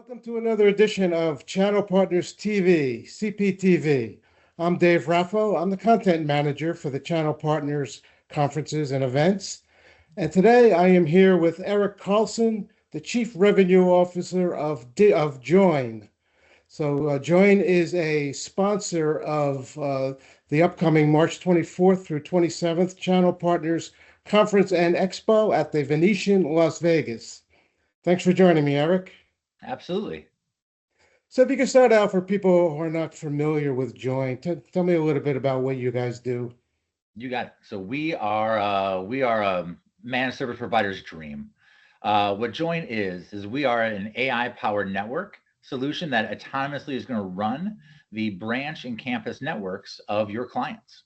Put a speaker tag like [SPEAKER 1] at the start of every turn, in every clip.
[SPEAKER 1] Welcome to another edition of Channel Partners TV, cptv. I'm Dave Raffo. I'm the content manager for the Channel Partners conferences and events. And today I am here with ERIK CARLSEN, the Chief Revenue Officer of Join. So Join is a sponsor of the upcoming March 24th through 27th Channel Partners Conference and Expo at the Venetian, Las Vegas. Thanks for joining me, ERIK.
[SPEAKER 2] Absolutely.
[SPEAKER 1] So if you can start out for people who are not familiar with Join, tell me a little bit about what you guys do.
[SPEAKER 2] You got it. So we are a managed service provider's dream. What Join is we are an AI-powered network solution that autonomously is going to run the branch and campus networks of your clients.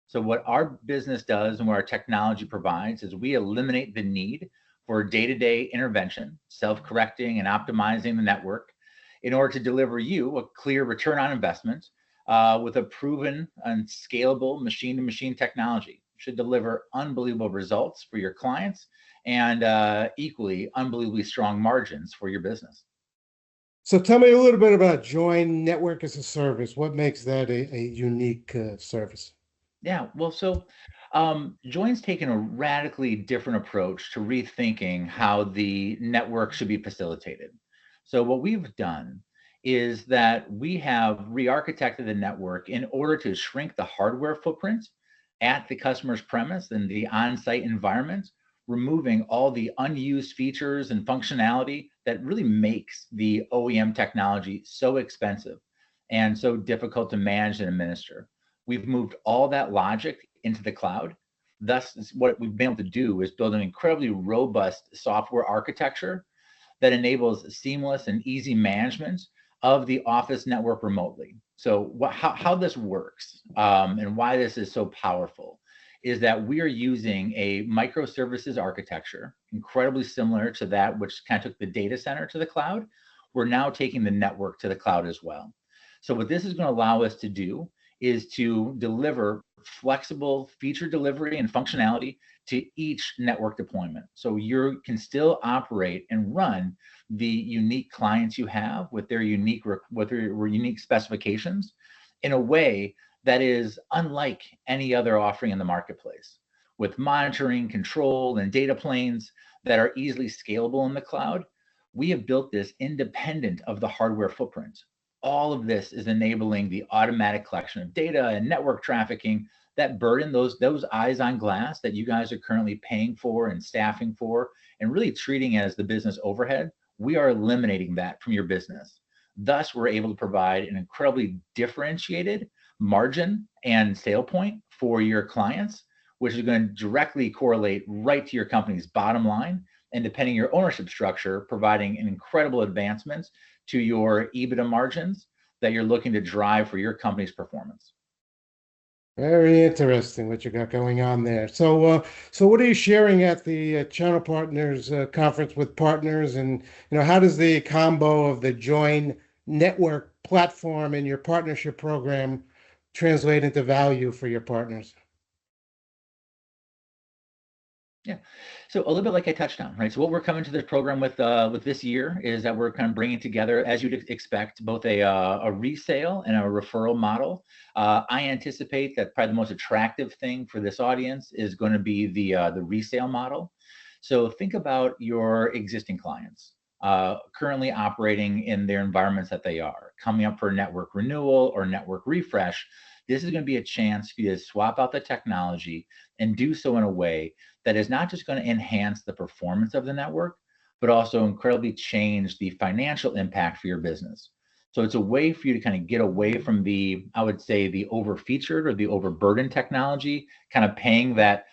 [SPEAKER 2] So what our business does and what our technology provides is we eliminate the need for day-to-day intervention, self-correcting and optimizing the network in order to deliver you a clear return on investment with a proven and scalable machine-to-machine technology. Should deliver unbelievable results for your clients and equally unbelievably strong margins for your business.
[SPEAKER 1] So tell me a little bit about Join Network as a Service. What makes that a unique service?
[SPEAKER 2] Yeah, well, so Join's taken a radically different approach to rethinking how the network should be facilitated. So what we've done is that we have re-architected the network in order to shrink the hardware footprint at the customer's premise and the on-site environment, removing all the unused features and functionality that really makes the OEM technology so expensive and so difficult to manage and administer. We've moved all that logic into the cloud. Thus, what we've been able to do is build an incredibly robust software architecture that enables seamless and easy management of the office network remotely. So how this works and why this is so powerful is that we are using a microservices architecture, incredibly similar to that which kind of took the data center to the cloud. We're now taking the network to the cloud as well. So what this is going to allow us to do is to deliver flexible feature delivery and functionality to each network deployment. So you can still operate and run the unique clients you have with their unique specifications in a way that is unlike any other offering in the marketplace, with monitoring, control, and data planes that are easily scalable in the cloud. We have built this independent of the hardware footprint. All of this is enabling the automatic collection of data and network trafficking that burden those eyes on glass that you guys are currently paying for and staffing for and really treating as the business overhead. We are eliminating that from your business. Thus, we're able to provide an incredibly differentiated margin and sale point for your clients, which is going to directly correlate right to your company's bottom line. And depending on your ownership structure, providing an incredible advancement to your EBITDA margins that you're looking to drive for your company's performance.
[SPEAKER 1] Very interesting what you got going on there. So what are you sharing at the Channel Partners conference with partners, and how does the combo of the Join network platform and your partnership program translate into value for your partners?
[SPEAKER 2] Yeah, so a little bit like I touched on, right? So what we're coming to this program with this year is that we're kind of bringing together, as you'd expect, both a resale and a referral model. I anticipate that probably the most attractive thing for this audience is going to be the resale model. So think about your existing clients currently operating in their environments that they are, coming up for network renewal or network refresh. This is going to be a chance for you to swap out the technology and do so in a way that is not just going to enhance the performance of the network, but also incredibly change the financial impact for your business. So it's a way for you to kind of get away from I would say, the over-featured or the overburdened technology, kind of paying that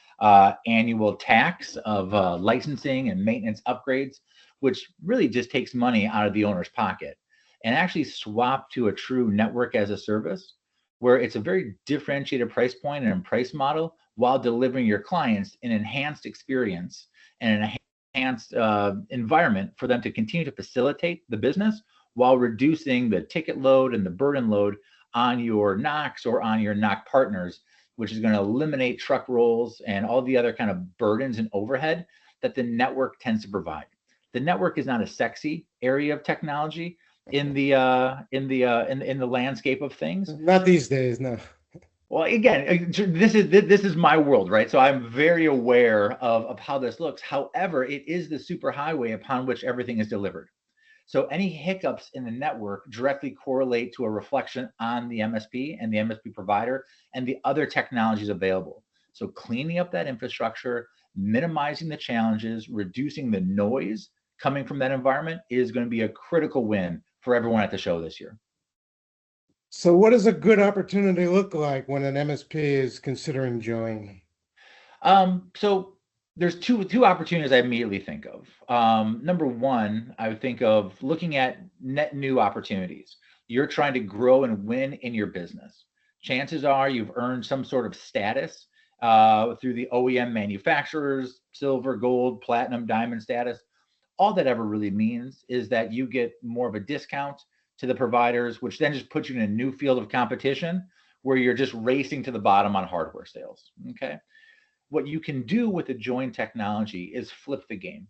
[SPEAKER 2] annual tax of licensing and maintenance upgrades, which really just takes money out of the owner's pocket, and actually swap to a true network as a service, where it's a very differentiated price point and price model while delivering your clients an enhanced experience and an enhanced environment for them to continue to facilitate the business while reducing the ticket load and the burden load on your NOCs or on your NOC partners, which is going to eliminate truck rolls and all the other kind of burdens and overhead that the network tends to provide. The network is not a sexy area of technology in the landscape of things.
[SPEAKER 1] Not these days, no.
[SPEAKER 2] Well, again, this is my world, right? So I'm very aware of how this looks. However, it is the superhighway upon which everything is delivered. So any hiccups in the network directly correlate to a reflection on the MSP and the MSP provider and the other technologies available. So cleaning up that infrastructure, minimizing the challenges, reducing the noise coming from that environment is going to be a critical win for everyone at the show this year.
[SPEAKER 1] So what does a good opportunity look like when an MSP is considering joining?
[SPEAKER 2] So there's two opportunities I immediately think of. Number one, I would think of looking at net new opportunities. You're trying to grow and win in your business. Chances are you've earned some sort of status through the OEM manufacturers, silver, gold, platinum, diamond status. All that ever really means is that you get more of a discount to the providers, which then just puts you in a new field of competition where you're just racing to the bottom on hardware sales. Okay. What you can do with the join technology is flip the game.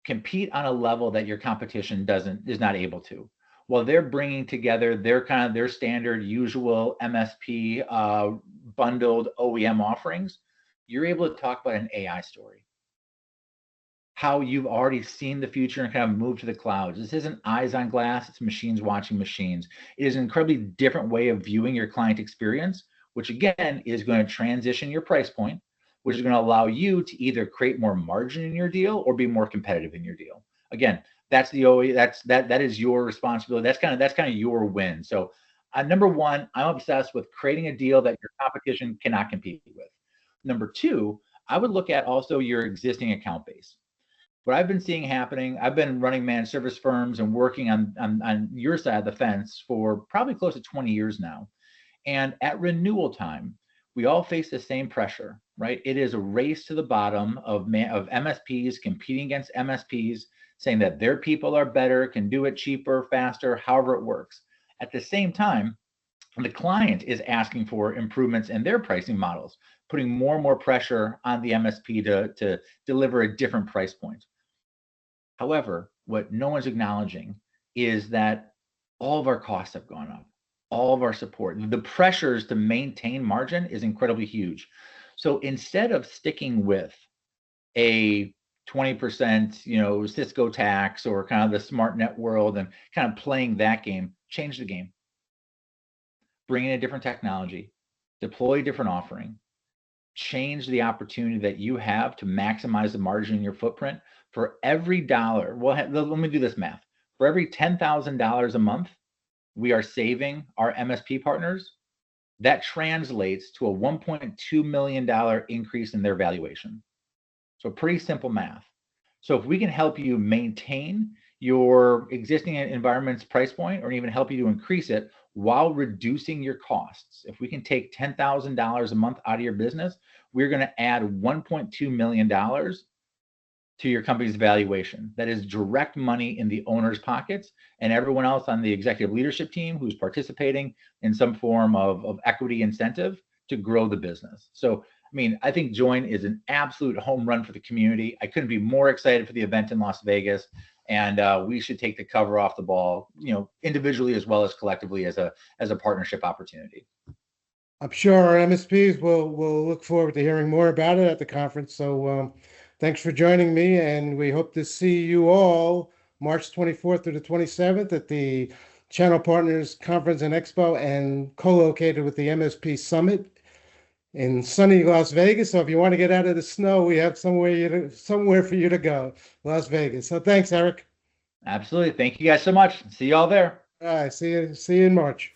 [SPEAKER 2] Compete on a level that your competition is not able to. While they're bringing together their standard usual MSP bundled OEM offerings, you're able to talk about an AI story. How you've already seen the future and kind of moved to the clouds. This isn't eyes on glass, it's machines watching machines. It is an incredibly different way of viewing your client experience, which again is going to transition your price point, which is going to allow you to either create more margin in your deal or be more competitive in your deal. Again, that's the OE, that is your responsibility. That's kind of your win. So number one, I'm obsessed with creating a deal that your competition cannot compete with. Number two, I would look at also your existing account base. What I've been seeing happening, I've been running managed service firms and working on your side of the fence for probably close to 20 years now. And at renewal time, we all face the same pressure, right? It is a race to the bottom of MSPs competing against MSPs, saying that their people are better, can do it cheaper, faster, however it works. At the same time, the client is asking for improvements in their pricing models, putting more and more pressure on the MSP to deliver a different price point. However, what no one's acknowledging is that all of our costs have gone up, all of our support. The pressures to maintain margin is incredibly huge. So instead of sticking with a 20%, Cisco tax or kind of the smart net world and kind of playing that game, change the game. Bring in a different technology, deploy a different offering, change the opportunity that you have to maximize the margin in your footprint. For every dollar, let me do this math. For every $10,000 a month we are saving our MSP partners, that translates to a $1.2 million increase in their valuation. So pretty simple math. So if we can help you maintain your existing environment's price point or even help you to increase it while reducing your costs, if we can take $10,000 a month out of your business, we're going to add $1.2 million to your company's valuation. That is direct money in the owner's pockets and everyone else on the executive leadership team who's participating in some form of equity incentive to grow the business. So, I think Join is an absolute home run for the community. I couldn't be more excited for the event in Las Vegas. And we should take the cover off the ball, individually as well as collectively as a partnership opportunity.
[SPEAKER 1] I'm sure our MSPs will look forward to hearing more about it at the conference. So thanks for joining me, and we hope to see you all March 24th through the 27th at the Channel Partners Conference and Expo, and co-located with the MSP Summit in sunny Las Vegas. So if you want to get out of the snow, we have somewhere for you to go, Las Vegas. So thanks, Eric.
[SPEAKER 2] Absolutely. Thank you guys so much. See you all there.
[SPEAKER 1] All right. See you in March.